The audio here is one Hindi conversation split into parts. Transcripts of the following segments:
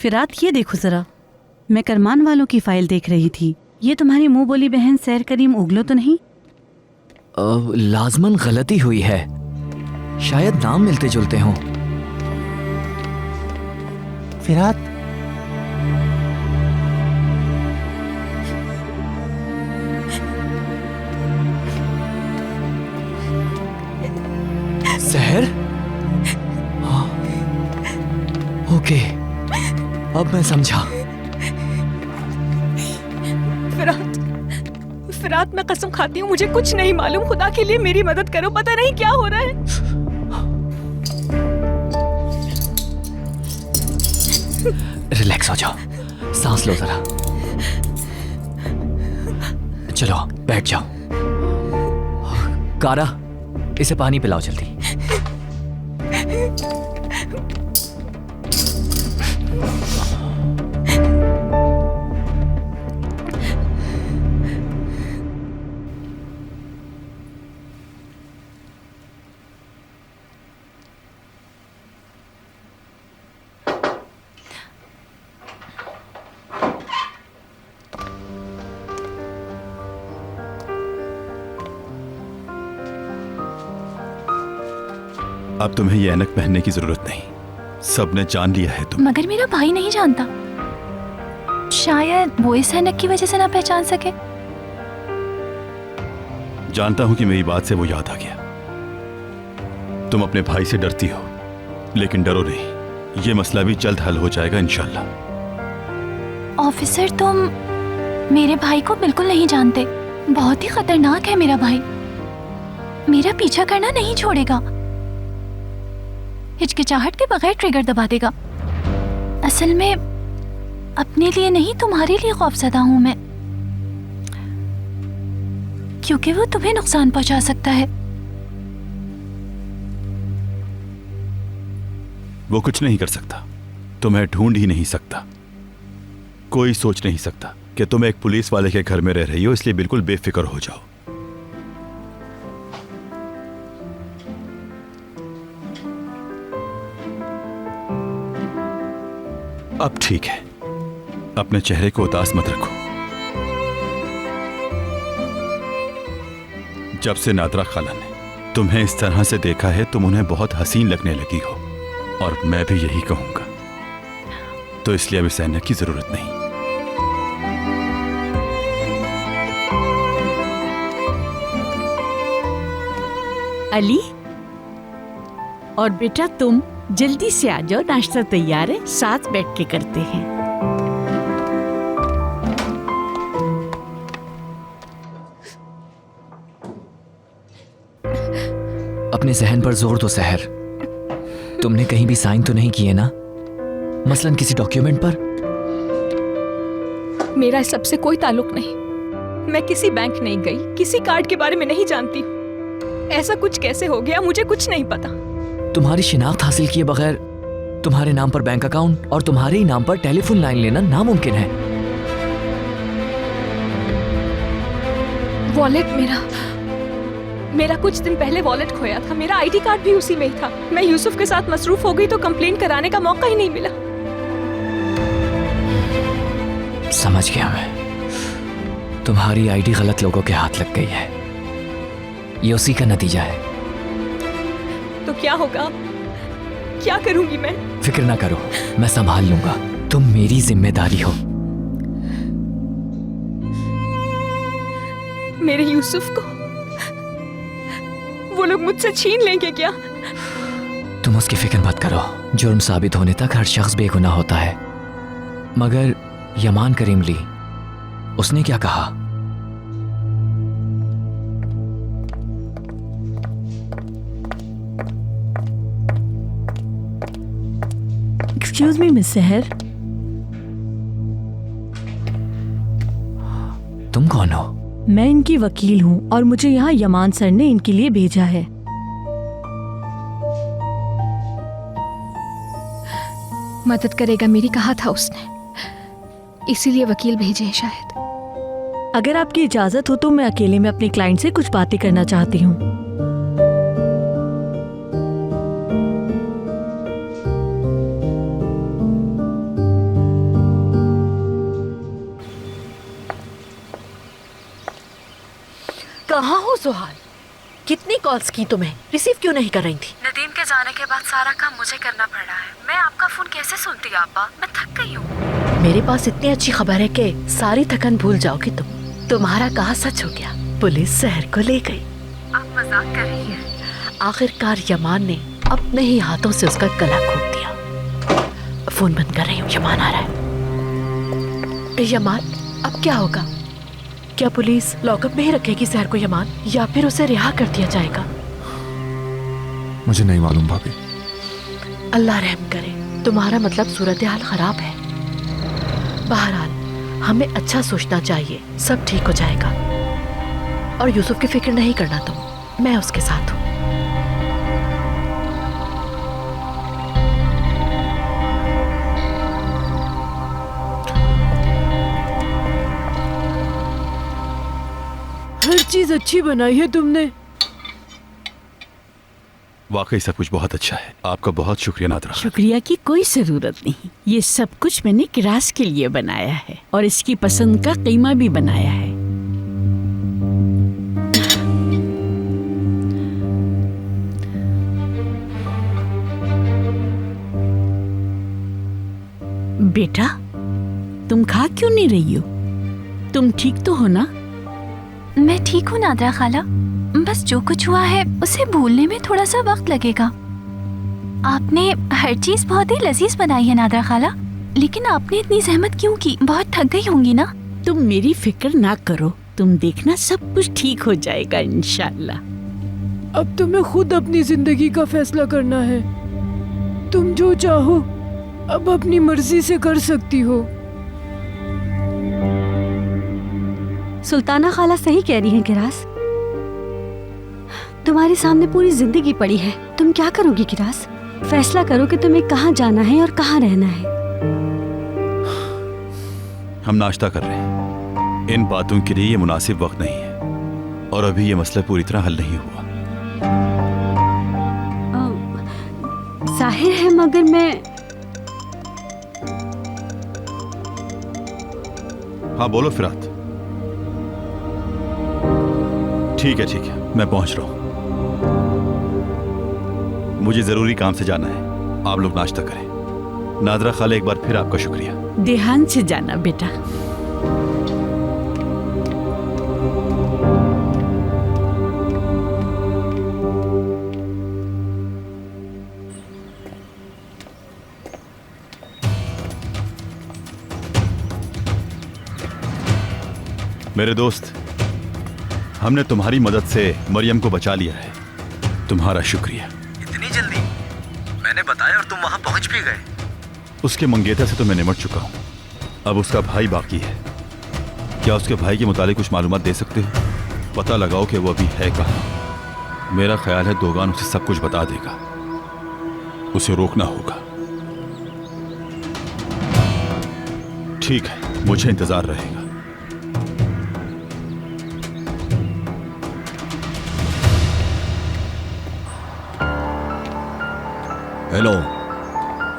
फिरात, ये देखो जरा, मैं करमान वालों की फाइल देख रही थी। ये तुम्हारी मुंह बोली बहन सैर करीम उगलो तो नहीं? लाजमन गलती हुई है, शायद नाम मिलते जुलते हों। फिरात, सहर? हाँ, ओके, अब मैं समझा। फिरात, मैं कसम खाती हूँ मुझे कुछ नहीं मालूम। खुदा के लिए मेरी मदद करो, पता नहीं क्या हो रहा है। रिलैक्स हो जाओ, सांस लो जरा। चलो बैठ जाओ। कारा, इसे पानी पिलाओ जल्दी। अब तुम्हें ये ऐनक पहनने की जरूरत नहीं, सबने जान लिया है तुम। मगर मेरा भाई नहीं जानता, शायद वो इस ऐनक की वजह से ना पहचान सके। जानता हूं कि मेरी बात से वो याद आ गया। तुम अपने भाई से डरती हो, लेकिन डरो नहीं, ये मसला भी जल्द हल हो जाएगा इंशाल्लाह। ऑफिसर, तुम मेरे भाई को बिल्कुल नहीं जानते। बहुत ही खतरनाक है मेरा भाई, मेरा पीछा करना नहीं छोड़ेगा, हिचकिचाहट के बगैर ट्रिगर दबा देगा। असल में अपने लिए नहीं, तुम्हारे लिए खौफजदा हूं मैं, क्योंकि वो तुम्हें नुकसान पहुंचा सकता है। वो कुछ नहीं कर सकता, तुम्हें ढूंढ ही नहीं सकता, कोई सोच नहीं सकता कि तुम एक पुलिस वाले के घर में रह रही हो, इसलिए बिल्कुल बेफिक्र हो जाओ। अब ठीक है, अपने चेहरे को उदास मत रखो। जब से नादरा खाला ने तुम्हें इस तरह से देखा है, तुम उन्हें बहुत हसीन लगने लगी हो, और मैं भी यही कहूंगा। तो इसलिए अब इस ऐनक की जरूरत नहीं। अली और बेटा, तुम जल्दी से आ जाओ, नाश्ता तैयार है, साथ बैठ के करते हैं। अपने जहन पर जोर दो सहर, तुमने कहीं भी साइन तो नहीं किए ना, मसलन किसी डॉक्यूमेंट पर? मेरा इस सबसे कोई ताल्लुक नहीं। मैं किसी बैंक नहीं गई, किसी कार्ड के बारे में नहीं जानती। ऐसा कुछ कैसे हो गया, मुझे कुछ नहीं पता। तुम्हारी शिनाख्त हासिल किए बगैर तुम्हारे नाम पर बैंक अकाउंट और तुम्हारे ही नाम पर टेलीफोन लाइन लेना नामुमकिन है। वॉलेट मेरा कुछ दिन पहले वॉलेट खोया था, मेरा आईडी कार्ड भी उसी में ही था। मैं यूसुफ के साथ मसरूफ हो गई तो कंप्लेन कराने का मौका ही नहीं मिला। समझ गया मैं, तुम्हारी आईडी गलत लोगों के हाथ लग गई है, ये उसी का नतीजा है। तो क्या होगा, क्या करूंगी मैं? फिक्र ना करो, मैं संभाल लूंगा, तुम मेरी जिम्मेदारी हो। मेरे यूसुफ को वो लोग मुझसे छीन लेंगे क्या? तुम उसकी फिक्र मत करो, जुर्म साबित होने तक हर शख्स बेगुनाह होता है। मगर यमान करीमली, उसने क्या कहा? एक्सक्यूज मी मिस सहर, तुम कौन हो? मैं इनकी वकील हूँ और मुझे यहाँ यमान सर ने इनके लिए भेजा है। मदद करेगा मेरी, कहा था उसने, इसीलिए वकील भेजे हैं शायद। अगर आपकी इजाजत हो तो मैं अकेले में अपने क्लाइंट से कुछ बातें करना चाहती हूँ। कहाँ हो सुहाल? कितनी कॉल्स की तुम्हें, रिसीव क्यों नहीं कर रही थी? नदीम के जाने के बाद सारा काम मुझे करना पड़ रहा है। मैं आपका फोन कैसे सुनती अब्बा, मैं थक गई हूँ। मेरे पास इतनी अच्छी खबर है कि सारी थकन भूल जाओगी तुम। तुम्हारा कहा सच हो गया, पुलिस शहर को ले गई। आप मजाक कर रही हैं? आखिरकार यमान ने अपने ही हाथों से उसका गला घोट दिया। फोन बंद कर रही हूँ, यमान आ रहा है। यमान, अब क्या होगा? क्या पुलिस लॉकअप में ही रखेगी शहर को यमान, या फिर उसे रिहा कर दिया जाएगा? मुझे नहीं मालूम भाभी। अल्लाह रहम करे, तुम्हारा मतलब सूरत हाल खराब है। बहरहाल हमें अच्छा सोचना चाहिए, सब ठीक हो जाएगा। और यूसुफ की फिक्र नहीं करना तुम, मैं उसके साथ हूँ। हर चीज अच्छी बनाई है तुमने। वाकई सब कुछ बहुत अच्छा है। आपका बहुत शुक्रिया नादरा। शुक्रिया की कोई जरूरत नहीं। ये सब कुछ मैंने किरास के लिए बनाया है और इसकी पसंद का कीमा भी बनाया है। बेटा, तुम खा क्यों नहीं रही हो? तुम ठीक तो हो ना? मैं ठीक हूँ नादरा खाला, बस जो कुछ हुआ है उसे भूलने में थोड़ा सा वक्त लगेगा। आपने हर चीज बहुत ही लजीज बनाई है नादरा खाला, लेकिन आपने इतनी जहमत क्यों की? बहुत थक गई होंगी ना? तुम मेरी फिक्र ना करो, तुम देखना सब कुछ ठीक हो जाएगा इंशाल्लाह। अब तुम्हें खुद अपनी जिंदगी का फैसला करना है। तुम जो चाहो अब अपनी मर्जी से कर सकती हो। सुल्ताना खाला सही कह रही हैं किरास। तुम्हारे सामने पूरी जिंदगी पड़ी है, तुम क्या करोगी किरास? फैसला करो कि तुम्हें कहाँ जाना है और कहाँ रहना है। हम नाश्ता कर रहे हैं। इन बातों के लिए ये मुनासिब वक्त नहीं है और अभी ये मसला पूरी तरह हल नहीं हुआ। जाहिर है, मगर मैं हाँ बोलो फिरात। ठीक है मैं पहुंच रहा हूं। मुझे जरूरी काम से जाना है। आप लोग नाश्ता करें। नादरा खाला, एक बार फिर आपका शुक्रिया। ध्यान से जाना बेटा। मेरे दोस्त, हमने तुम्हारी मदद से मरियम को बचा लिया है। तुम्हारा शुक्रिया। इतनी जल्दी? मैंने बताया और तुम वहां पहुंच भी गए। उसके मंगेतर से तो मैं निमट चुका हूं, अब उसका भाई बाकी है। क्या उसके भाई के मुतालिक कुछ मालूमात दे सकते हो? पता लगाओ कि वो अभी है कहाँ। मेरा ख्याल है दोगान उसे सब कुछ बता देगा। उसे रोकना होगा। ठीक है, मुझे इंतजार रहेगा। हेलो,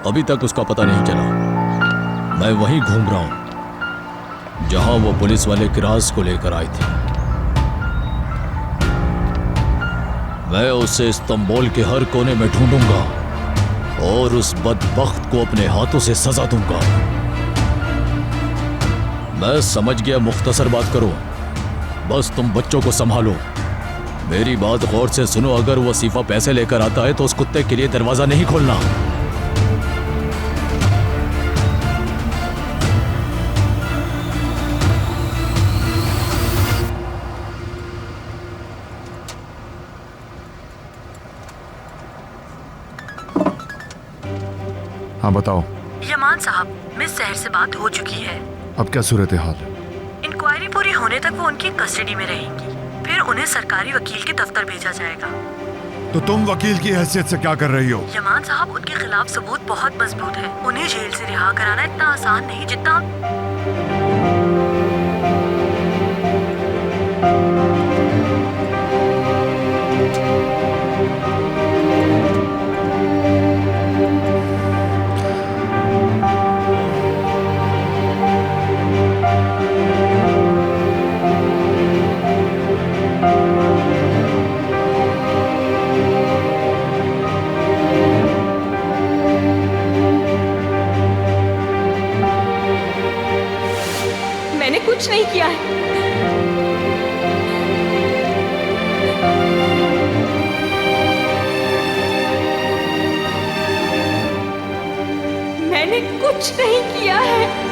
अभी तक उसका पता नहीं चला। मैं वहीं घूम रहा हूं जहां वो पुलिस वाले किरास को लेकर आए थे। मैं उसे इस्तांबुल के हर कोने में ढूंढूंगा और उस बदबख्त को अपने हाथों से सजा दूंगा। मैं समझ गया, मुख्तसर बात करो, बस तुम बच्चों को संभालो। मेरी बात गौर से सुनो, अगर वो वसीफा पैसे लेकर आता है तो उस कुत्ते के लिए दरवाजा नहीं खोलना। हाँ बताओ। यमान साहब, मिस सहर से बात हो चुकी है। अब क्या सूरत हाल? इंक्वायरी पूरी होने तक वो उनकी कस्टडी में रहेंगी, फिर उन्हें सरकारी वकील के दफ्तर भेजा जाएगा। तो तुम वकील की हैसियत से क्या कर रही हो? यमान साहब, उनके खिलाफ सबूत बहुत मजबूत है। उन्हें जेल से रिहा कराना इतना आसान नहीं जितना। कुछ नहीं किया है। मैंने कुछ नहीं किया है।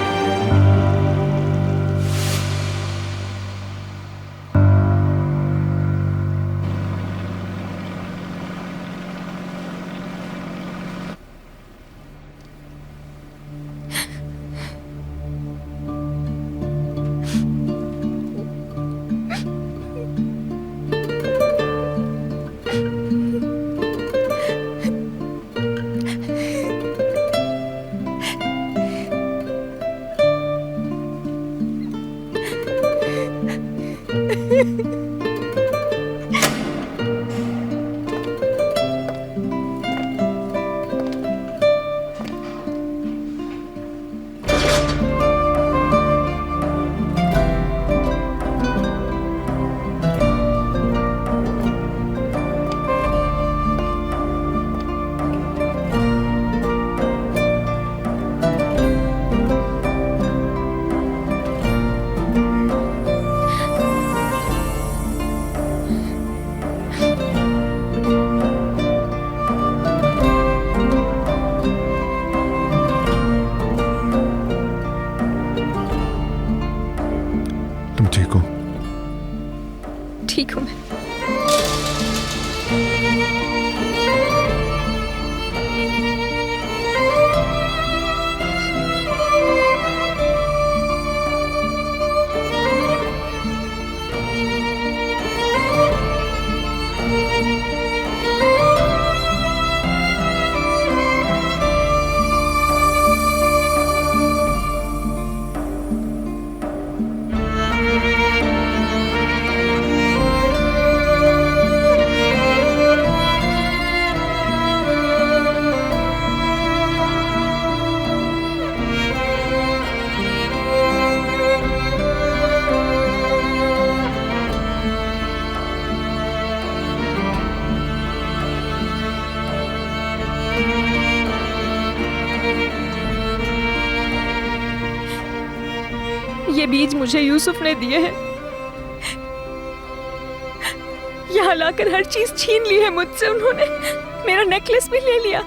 ठीक हो? ठीक हूं मैं। ये बीज मुझे यूसुफ ने दिए हैं। यहाँ लाकर हर चीज छीन ली है मुझसे उन्होंने। मेरा नेकलेस भी ले लिया।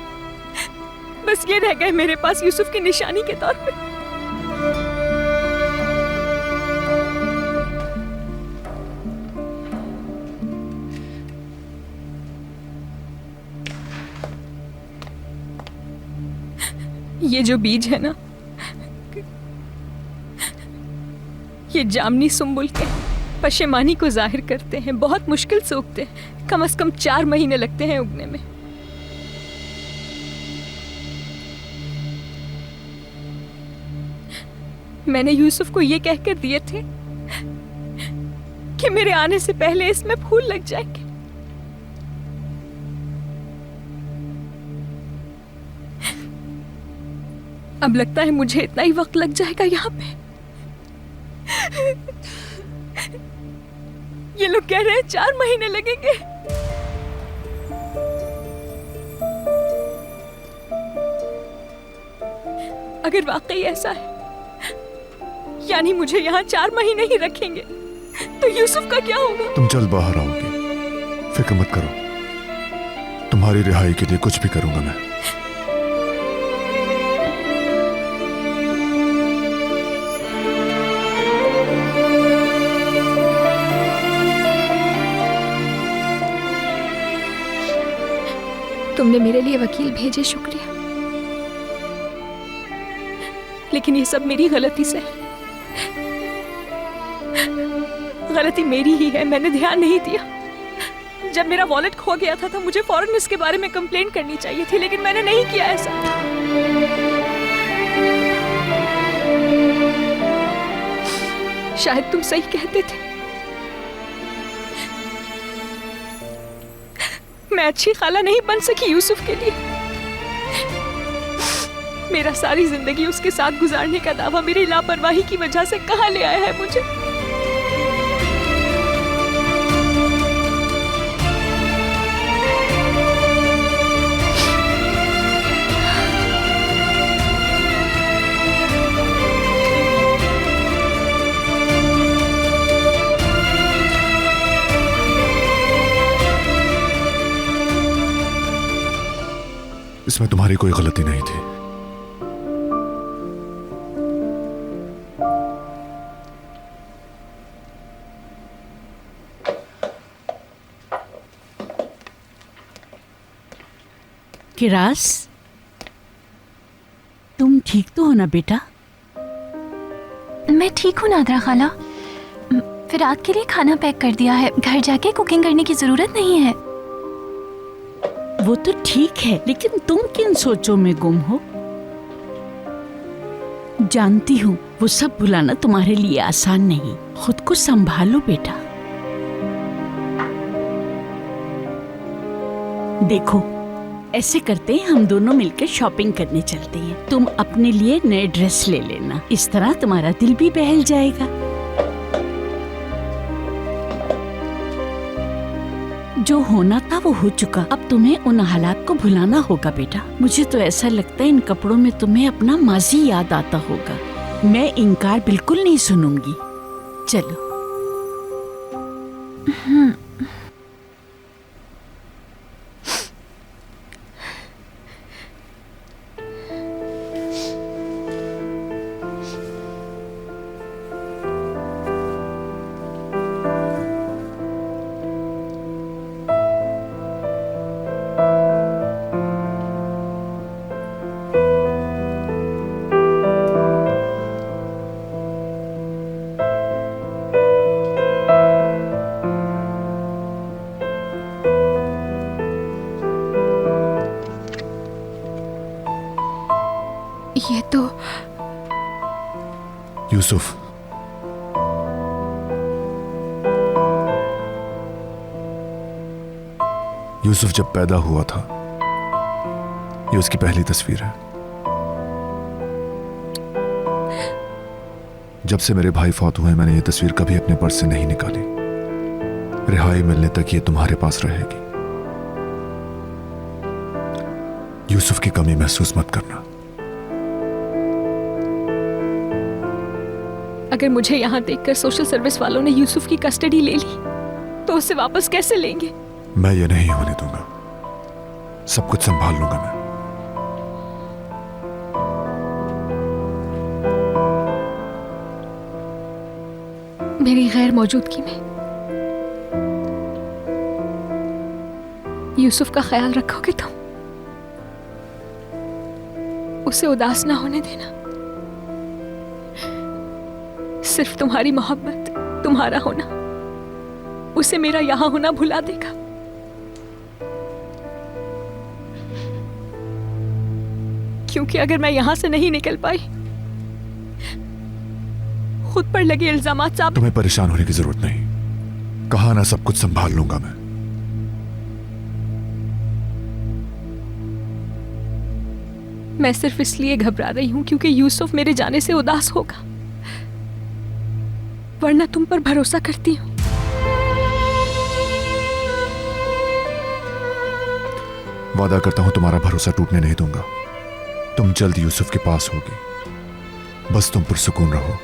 बस ये रह गए मेरे पास यूसुफ की निशानी के तौर पे। ये जो बीज है ना, ये जामनी सुंबुल के पशेमानी को जाहिर करते हैं। बहुत मुश्किल से उगते हैं। कम से कम 4 महीने लगते हैं उगने में। मैंने यूसुफ को ये कहकर दिए थे कि मेरे आने से पहले इसमें फूल लग जाएंगे। अब लगता है मुझे इतना ही वक्त लग जाएगा यहाँ पे। ये लोग कह रहे हैं 4 महीने लगेंगे। अगर वाकई ऐसा है, यानी मुझे यहाँ 4 महीने ही रखेंगे, तो यूसुफ का क्या होगा? तुम जल्द बाहर आओगे, फिक्र मत करो। तुम्हारी रिहाई के लिए कुछ भी करूंगा मैं। तुमने मेरे लिए वकील भेजे, शुक्रिया। लेकिन ये सब मेरी गलती से है। गलती मेरी ही है, मैंने ध्यान नहीं दिया। जब मेरा वॉलेट खो गया था तो मुझे फौरन इसके बारे में कंप्लेंट करनी चाहिए थी, लेकिन मैंने नहीं किया ऐसा। शायद तुम सही कहते थे। मैं अच्छी खाला नहीं बन सकी यूसुफ के लिए। मेरा सारी जिंदगी उसके साथ गुजारने का दावा मेरी लापरवाही की वजह से कहां ले आया है मुझे। इसमें तुम्हारी कोई गलती नहीं थी। किरास, तुम ठीक तो हो ना बेटा? मैं ठीक हूँ नादरा खाला। फिर रात के लिए खाना पैक कर दिया है, घर जाके कुकिंग करने की जरूरत नहीं है। वो तो ठीक है, लेकिन तुम किन सोचों में गुम हो? जानती हूँ वो सब भुलाना तुम्हारे लिए आसान नहीं। खुद को संभालो बेटा। देखो, ऐसे करते हैं, हम दोनों मिलकर शॉपिंग करने चलते हैं। तुम अपने लिए नए ड्रेस ले लेना, इस तरह तुम्हारा दिल भी बहल जाएगा। जो होना था वो हो चुका, अब तुम्हें उन हालात को भुलाना होगा बेटा। मुझे तो ऐसा लगता है इन कपड़ों में तुम्हें अपना माजी याद आता होगा। मैं इनकार बिल्कुल नहीं सुनूंगी। चलो। ये तो यूसुफ, यूसुफ जब पैदा हुआ था, ये उसकी पहली तस्वीर है। जब से मेरे भाई फौत हुए, मैंने ये तस्वीर कभी अपने पर्स से नहीं निकाली। रिहाई मिलने तक ये तुम्हारे पास रहेगी। यूसुफ की कमी महसूस मत करना। अगर मुझे यहाँ देखकर सोशल सर्विस वालों ने यूसुफ की कस्टडी ले ली तो उसे वापस कैसे लेंगे? मैं ये नहीं होने दूंगा। सब कुछ संभाल लूंगा मैं। मेरी गैर मौजूदगी में यूसुफ का ख्याल रखोगे तुम? उसे उदास ना होने देना। सिर्फ तुम्हारी मोहब्बत, तुम्हारा होना उसे मेरा यहां होना भुला देगा। क्योंकि अगर मैं यहां से नहीं निकल पाई, खुद पर लगे इल्जामात साबित। तुम्हें परेशान होने की जरूरत नहीं। कहा ना, सब कुछ संभाल लूंगा मैं। मैं सिर्फ इसलिए घबरा रही हूं क्योंकि यूसुफ मेरे जाने से उदास होगा, वरना तुम पर भरोसा करती हूं। वादा करता हूं तुम्हारा भरोसा टूटने नहीं दूंगा। तुम जल्द यूसुफ के पास होगी, बस तुम पुरसुकून रहो।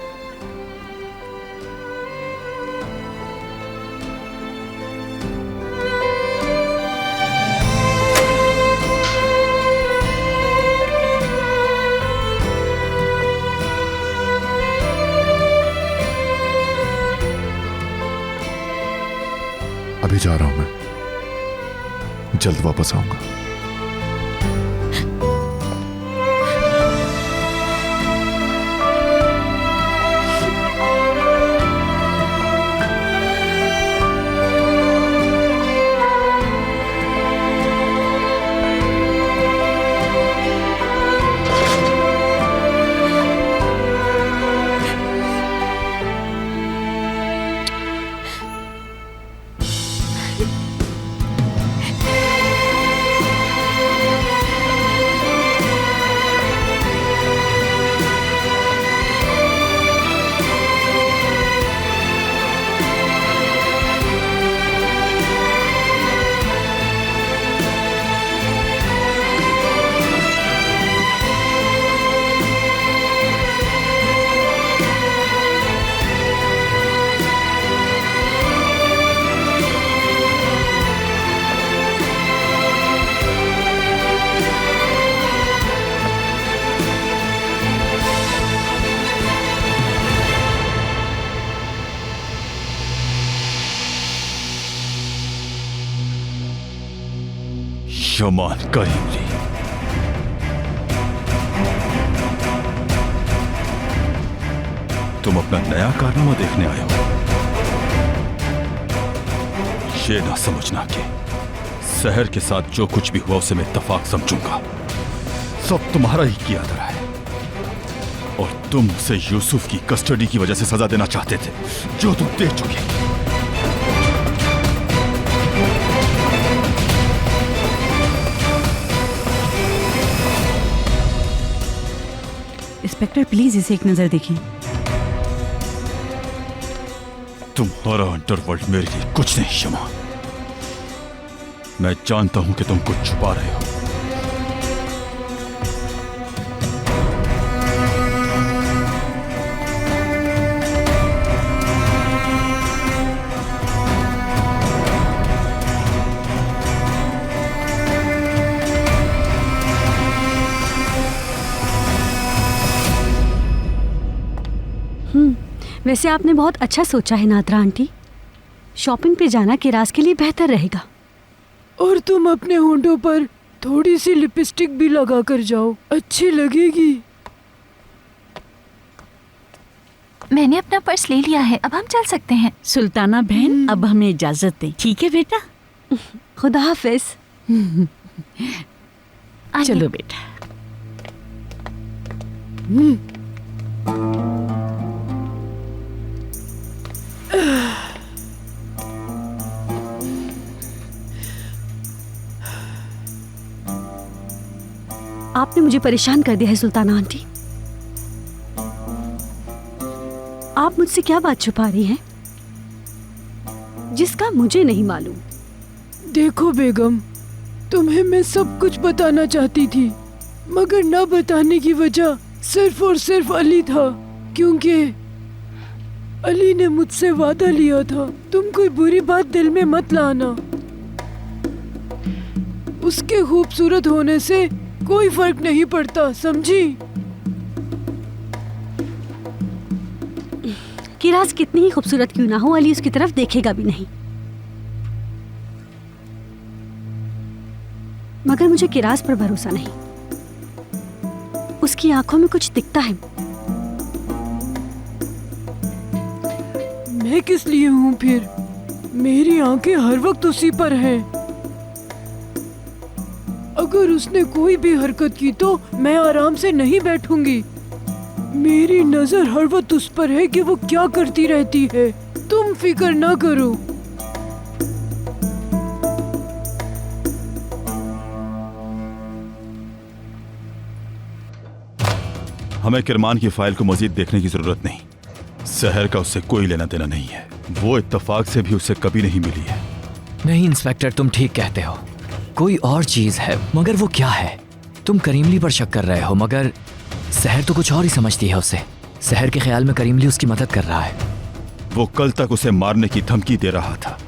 अभी जा रहा हूं मैं, जल्द वापस आऊंगा। यमान करीमली, तुम अपना नया कारनामा देखने आए हो। ये ना समझना कि शहर के साथ जो कुछ भी हुआ उसे मैं इत्तेफाक समझूंगा। सब तुम्हारा ही किया धरा है और तुम उसे यूसुफ की कस्टडी की वजह से सजा देना चाहते थे, जो तुम दे चुके। इंस्पेक्टर प्लीज इसे एक नजर देखिए। तुम्हारा अंडरवर्ल्ड मेरे लिए कुछ नहीं शमा। मैं जानता हूं कि तुम कुछ छुपा रहे हो। वैसे आपने बहुत अच्छा सोचा है नादरा आंटी। शॉपिंग पे जाना किरास के लिए बेहतर रहेगा। और तुम अपने होंठों पर थोड़ी सी लिपस्टिक भी लगा कर जाओ, अच्छी लगेगी। मैंने अपना पर्स ले लिया है, अब हम चल सकते हैं। सुल्ताना बहन, अब हमें इजाजत दें, ठीक है बेटा? खुदा हाफिज। चलो बेटा। आपने मुझे परेशान कर दिया है सुल्ताना आंटी। आप मुझसे क्या बात छुपा रही हैं जिसका मुझे नहीं मालूम? देखो बेगम, तुम्हें मैं सब कुछ बताना चाहती थी, मगर न बताने की वजह सिर्फ और सिर्फ अली था, क्योंकि अली ने मुझसे वादा लिया था तुम कोई बुरी बात दिल में मत लाना। उसके खूबसूरत होने से कोई फर्क नहीं पड़ता, समझी? किरास कितनी ही खूबसूरत क्यों ना हो, अली उसकी तरफ देखेगा भी नहीं। मगर मुझे किरास पर भरोसा नहीं। उसकी आंखों में कुछ दिखता है। मैं किस लिए हूँ फिर? मेरी आंखें हर वक्त उसी पर हैं। अगर उसने कोई भी हरकत की तो मैं आराम से नहीं बैठूंगी। मेरी नजर हर वक्त उस पर है कि वो क्या करती रहती है। तुम फिक्र ना करो। हमें किरमान की फाइल को मजीद देखने की जरूरत नहीं। शहर का उससे कोई लेना देना नहीं है। वो इत्तेफाक से भी उससे कभी नहीं मिली है। नहीं इंस्पेक्टर, तुम ठीक कहते हो, कोई और चीज है, मगर वो क्या है? तुम करीमली पर शक कर रहे हो, मगर शहर तो कुछ और ही समझती है उसे। शहर के ख्याल में करीमली उसकी मदद कर रहा है। वो कल तक उसे मारने की धमकी दे रहा था।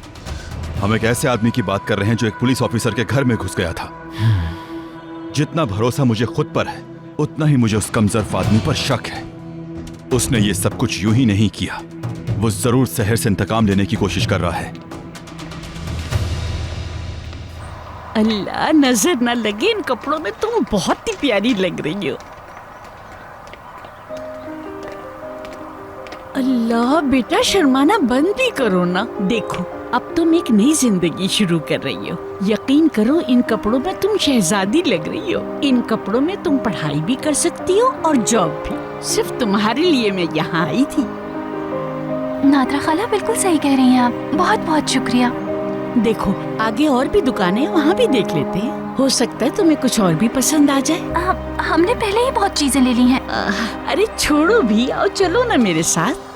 हम एक ऐसे आदमी की बात कर रहे हैं जो एक पुलिस ऑफिसर के घर में घुस गया था। जितना भरोसा मुझे खुद पर है, उतना ही मुझे उस कमजोर आदमी पर शक है। उसने ये सब कुछ यूं ही नहीं किया। वो जरूर शहर से इंतकाम लेने की कोशिश कर रहा है। अल्लाह, नजर न लगे इन कपड़ों में, तुम बहुत ही प्यारी लग रही हो। अल्लाह बेटा, शर्माना बंद भी करो ना। देखो, अब तुम एक नई जिंदगी शुरू कर रही हो। यकीन करो, इन कपड़ों में तुम शहजादी लग रही हो। इन कपड़ों में तुम पढ़ाई भी कर सकती हो और जॉब भी। सिर्फ तुम्हारे लिए मैं यहाँ आई थी। नादरा खाला बिल्कुल सही कह रही हैं आप, बहुत बहुत शुक्रिया। देखो, आगे और भी दुकानें हैं, वहाँ भी देख लेते हैं। हो सकता है तुम्हें कुछ और भी पसंद आ जाए। हमने पहले ही बहुत चीजें ले ली हैं। अरे छोड़ो भी, आओ चलो ना मेरे साथ।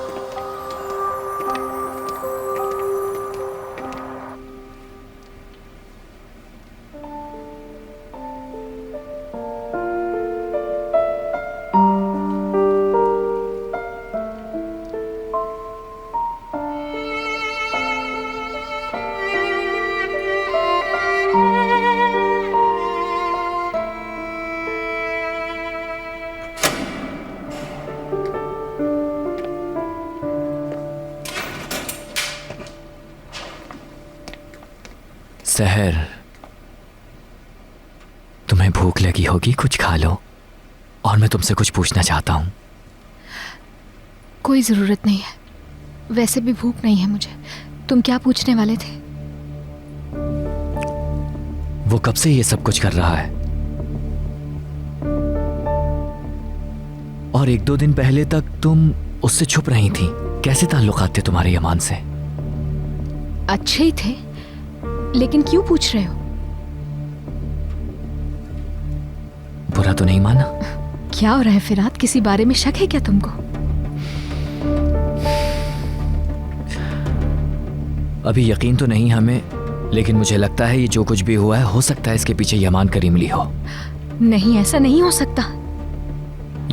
शहर लगी होगी, कुछ खा लो। और मैं तुमसे कुछ पूछना चाहता हूँ। कोई जरूरत नहीं है, वैसे भी भूख नहीं है मुझे। तुम क्या पूछने वाले थे? वो कब से ये सब कुछ कर रहा है? और 1-2 दिन पहले तक तुम उससे छुप रही थी। कैसे ताल्लुकात थे तुम्हारे यमान से? अच्छे ही थे, लेकिन क्यों पूछ रहे हो? बुरा तो नहीं माना? क्या हो रहा है फिरात? किसी बारे में शक है क्या तुमको? अभी यकीन तो नहीं हमें, लेकिन मुझे लगता है ये जो कुछ भी हुआ है, हो सकता है इसके पीछे यमान करीमली हो। नहीं, ऐसा नहीं हो सकता।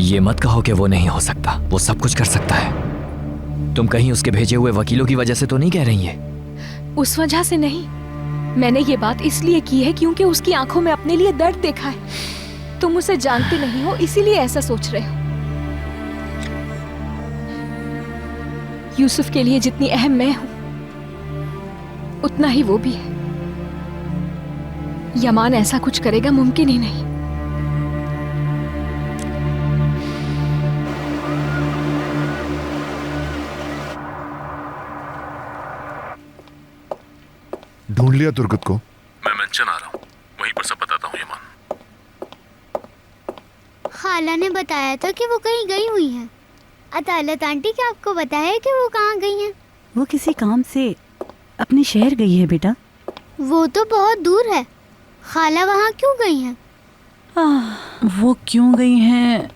ये मत कहो कि वो नहीं हो सकता, वो सब कुछ कर सकता है। तुम कहीं उसके भेजे हुए वकीलों की वजह से तो नहीं कह रही है? उस वजह से नहीं, मैंने ये बात इसलिए की है क्योंकि उसकी आंखों में अपने लिए दर्द देखा है। तुम उसे जानते नहीं हो, इसीलिए ऐसा सोच रहे हो। यूसुफ के लिए जितनी अहम मैं हूं, उतना ही वो भी है। यमान ऐसा कुछ करेगा मुमकिन ही नहीं। ढूंढ लिया तुर्गत को? मैं मेंशन आ रहा हूँ, वहीं पर सब बताता हूँ यमान। खाला ने बताया था कि वो कहीं गई हुई हैं। अदालत आंटी, क्या आपको पता है कि वो कहाँ गई हैं? वो किसी काम से अपने शहर गई है बेटा। वो तो बहुत दूर है। खाला वहाँ क्यों गई हैं? वो क्यों गई हैं?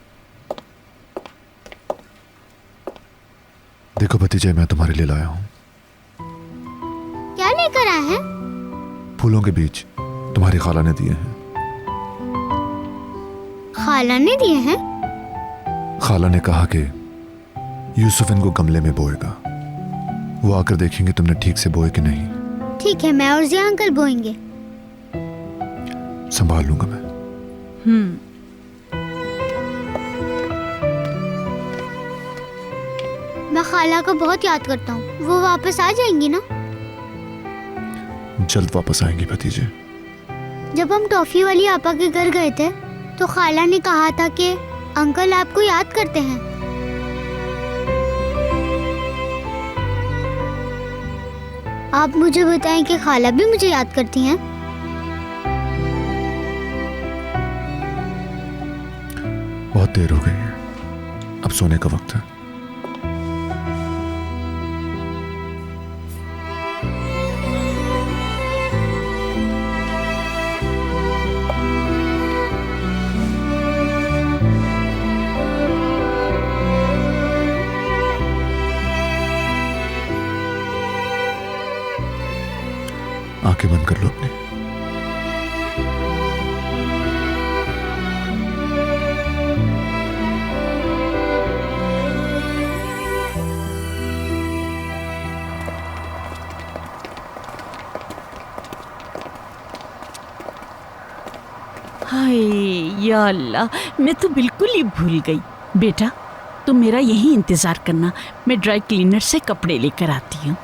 देखो भतीजे, मैं तुम्हारे लिए लाया हूँ। क्या लेकर आए हैं? फूलों के बीज तुम्हारी खाला ने दिए हैं। खाला ने दिए हैं? खाला ने कहा कि यूसुफ इनको गमले में बोएगा। वो आकर देखेंगे तुमने ठीक से बोए कि नहीं। ठीक है, मैं और जिया अंकल बोएंगे। संभाल लूंगा मैं। मैं खाला को बहुत याद करता हूँ। वो वापस आ जाएंगी ना? जल्द वापस आएंगी भतीजे। जब हम टॉफी वाली आपा के घर गए थे तो खाला ने कहा था कि अंकल आपको याद करते हैं। आप मुझे बताएं कि खाला भी मुझे याद करती हैं? बहुत देर हो गई है, अब सोने का वक्त है। आंखें बंद कर लो अपनी। हाय या अल्लाह, मैं तो बिल्कुल ही भूल गई। बेटा, तुम मेरा यही इंतजार करना, मैं ड्राई क्लीनर से कपड़े लेकर आती हूँ।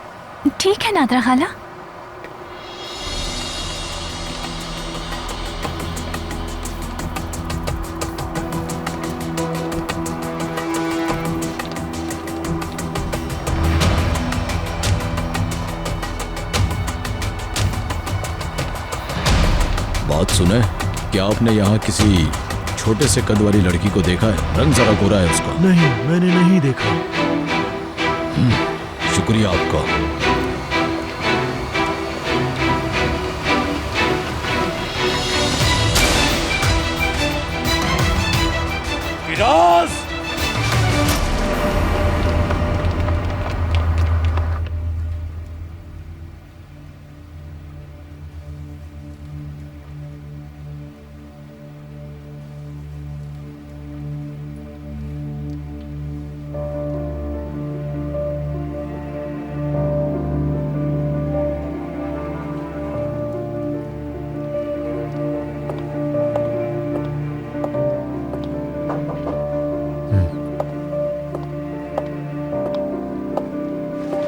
ठीक है नादरा खाला। बात सुने, क्या आपने यहाँ किसी छोटे से कद वाली लड़की को देखा है? रंग जरा गोरा है उसका। नहीं, मैंने नहीं देखा। शुक्रिया आपका। फिराज!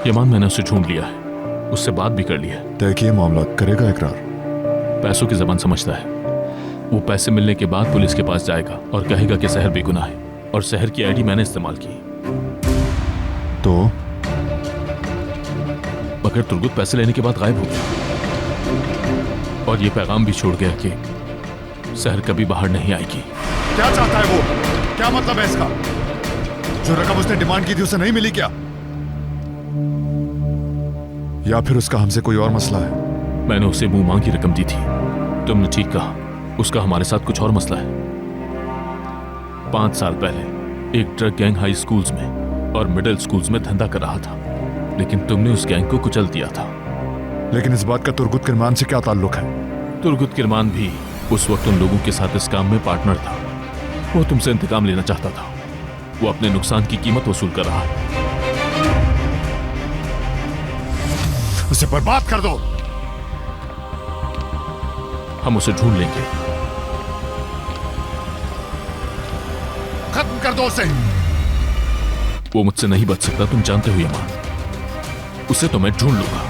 यमान, मैंने उसे ढूंढ लिया है, उससे बात भी कर ली है। तय किए मामला, करेगा इकरार? पैसों की जबान समझता है। वो पैसे मिलने के बाद पुलिस के पास जाएगा और कहेगा कि सहर बेगुनाह है और सहर की आईडी मैंने इस्तेमाल की। तो मगर तुर्गुत पैसे लेने के बाद गायब हो गया और ये पैगाम भी छोड़ गया कि सहर कभी बाहर नहीं आएगी। क्या चाहता है वो? क्या मतलब है इसका? जो रकम उसने डिमांड की थी उसे नहीं मिली क्या? या फिर उसका हमसे कोई और मसला है? मैंने उसे मुंह मांगी रकम दी थी। तुमने ठीक कहा, उसका हमारे साथ कुछ और मसला है। 5 साल पहले एक ड्रग गैंग हाई स्कूल्स में और मिडिल स्कूल्स में धंधा कर रहा था, लेकिन तुमने उस गैंग को कुचल दिया था। लेकिन इस बात का तुर्गुत किरमान से क्या ताल्लुक है? तुर्गुत किरमान भी उस वक्त उन लोगों के साथ इस काम में पार्टनर था। वो तुमसे इंतकाम लेना चाहता था। वो अपने नुकसान की कीमत वसूल कर रहा है। उसे बर्बाद कर दो। हम उसे ढूंढ लेंगे। खत्म कर दो उसे। वो मुझसे नहीं बच सकता, तुम जानते हो यमान। उसे तो मैं ढूंढ लूंगा।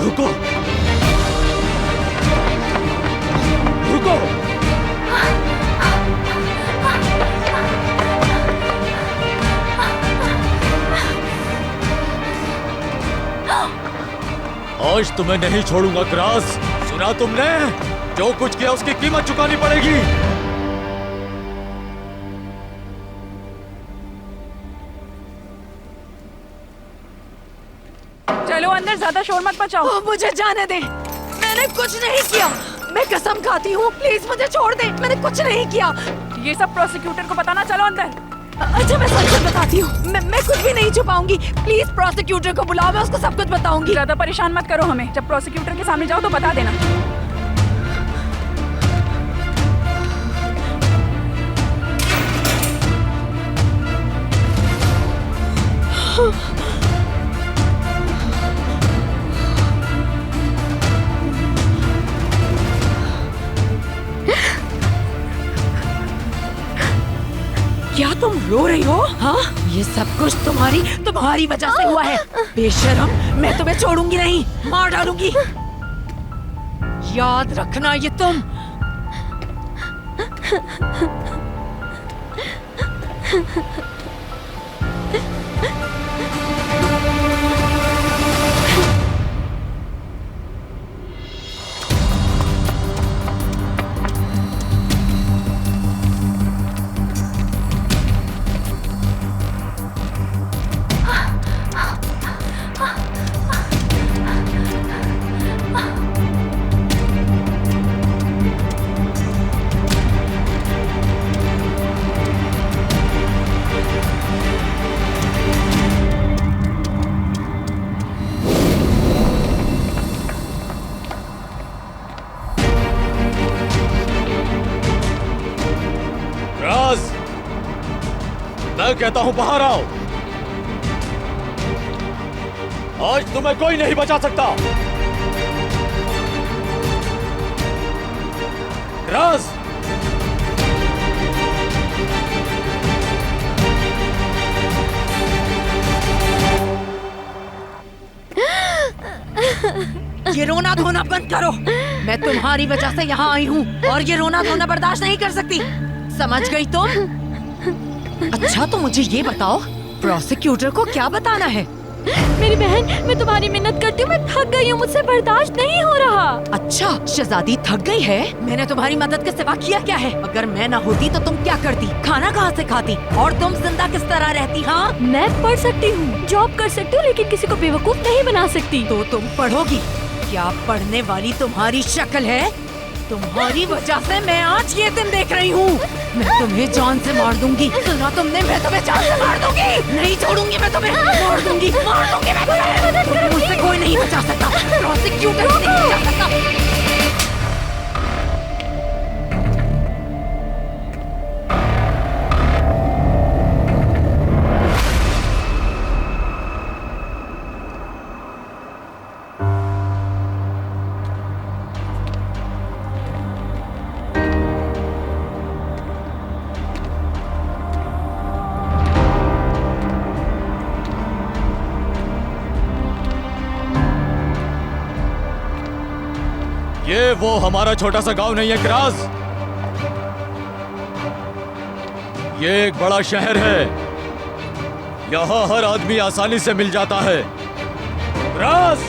रुको, रुको। आज तुम्हें नहीं छोड़ूंगा क्रास। सुना तुमने? जो कुछ किया उसकी कीमत चुकानी पड़ेगी। चलो अंदर, ज्यादा शोर मत मचाओ। मुझे जाने दे, मैंने कुछ नहीं किया। मैं कसम खाती हूँ, प्लीज मुझे छोड़ दे, मैंने कुछ नहीं किया। ये सब प्रोसिक्यूटर को बताना। चलो अंदर। अच्छा मैं सच सच बताती हूँ, मैं कुछ भी नहीं छुपाऊंगी। प्लीज प्रोसिक्यूटर को बुलाओ, मैं उसको सब कुछ बताऊंगी। ज्यादा परेशान मत करो हमें। जब प्रोसिक्यूटर के सामने जाओ तो बता देना। क्या तुम रो रही हो? हाँ, ये सब कुछ तुम्हारी वजह से हुआ है। बेशरम, मैं तुम्हें छोड़ूंगी नहीं, मार डालूंगी। याद रखना ये तुम। मैं कहता हूं बाहर आओ। आज तुम्हें कोई नहीं बचा सकता। राज, ये रोना धोना बंद करो। मैं तुम्हारी वजह से यहाँ आई हूँ और ये रोना धोना बर्दाश्त नहीं कर सकती। समझ गई तुम? अच्छा तो मुझे ये बताओ, प्रोसिक्यूटर को क्या बताना है? मेरी बहन, मैं तुम्हारी मिन्नत करती हूँ, मैं थक गई हूँ, मुझसे बर्दाश्त नहीं हो रहा। अच्छा, शहजादी थक गई है? मैंने तुम्हारी मदद के सिवा किया क्या है? अगर मैं ना होती तो तुम क्या करती? खाना कहाँ से खाती? और तुम जिंदा किस तरह रहती? हाँ, मैं पढ़ सकती हूँ, जॉब कर सकती हूँ, लेकिन किसी को बेवकूफ नहीं बना सकती। तो तुम पढ़ोगी? क्या पढ़ने वाली तुम्हारी शक्ल है? तुम्हारी वजह से मैं आज ये दिन देख रही हूँ। मैं तुम्हें जान से मार दूंगी। सुना तुमने? मैं तुम्हें जान से मार दूंगी। नहीं छोड़ूंगी मैं तुम्हें, मार दूंगी मैं तुम्हें। मुझसे कोई नहीं बचा सकता, प्रोसिक्यूटर भी नहीं बचा सकता। ये वो हमारा छोटा सा गांव नहीं है क्रास, ये एक बड़ा शहर है। यहाँ हर आदमी आसानी से मिल जाता है। क्रास!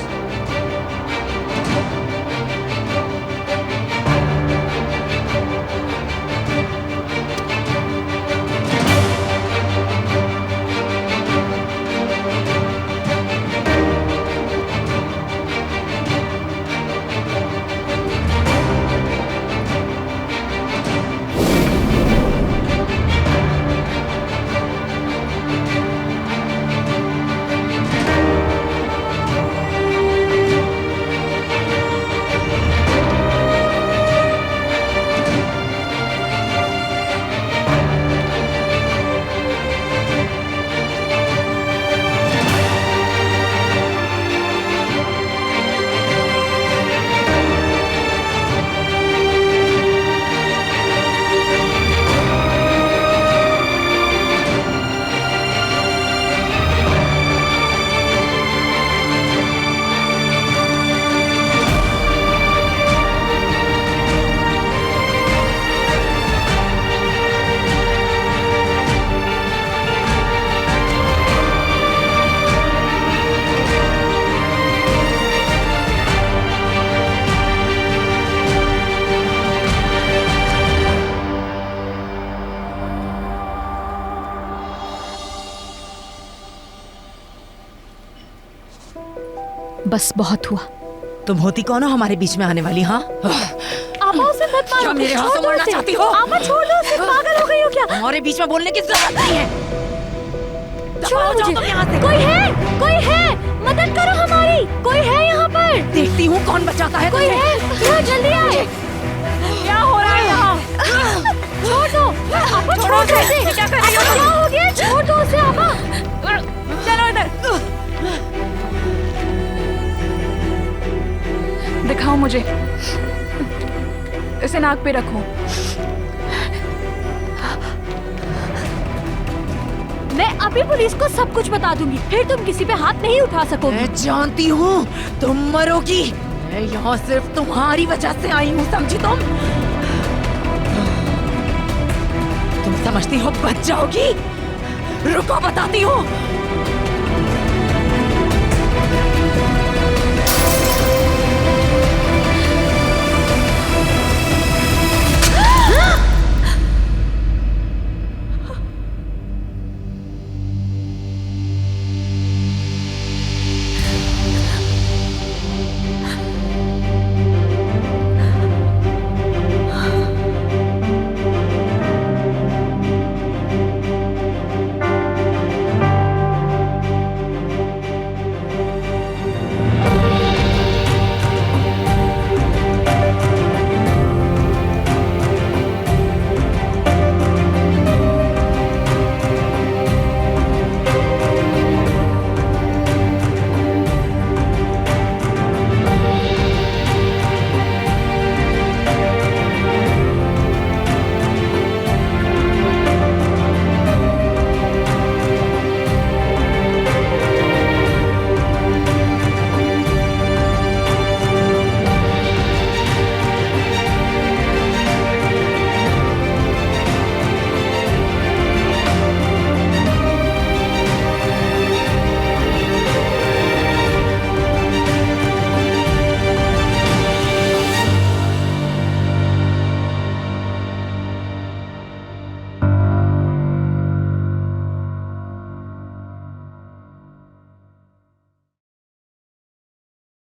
बस बहुत हुआ। तुम होती कौन हो हमारे बीच में आने वाली? हाँ, आपा उसे मत मारो। क्या मेरे हाथों मारना चाहती हो? आपा छोड़ दो उसे, पागल हो गई हो क्या? हमारे बीच में बोलने की जरूरत नहीं है। छोड़ो मुझे। तुम यहाँ से। कोई है, मदद करो हमारी। कोई है यहाँ पर? देखती हूँ कौन बचाता है। कोई है, यहाँ जल्दी आए। क्या हो रहा है यहाँ? छोड़ दो आपा, छोड़ो कैसे? क्या कर रही हो? क्या हो गया? छोड़ दो उसे आपा। चलो इधर। दिखाओ मुझे, इसे नाक पे रखो। मैं अभी पुलिस को सब कुछ बता दूंगी, फिर तुम किसी पे हाथ नहीं उठा सकोगी। मैं जानती हूँ तुम मरोगी। मैं यहाँ सिर्फ तुम्हारी वजह से आई हूँ, समझी तुम समझती हो बच जाओगी? रुको बताती हूँ।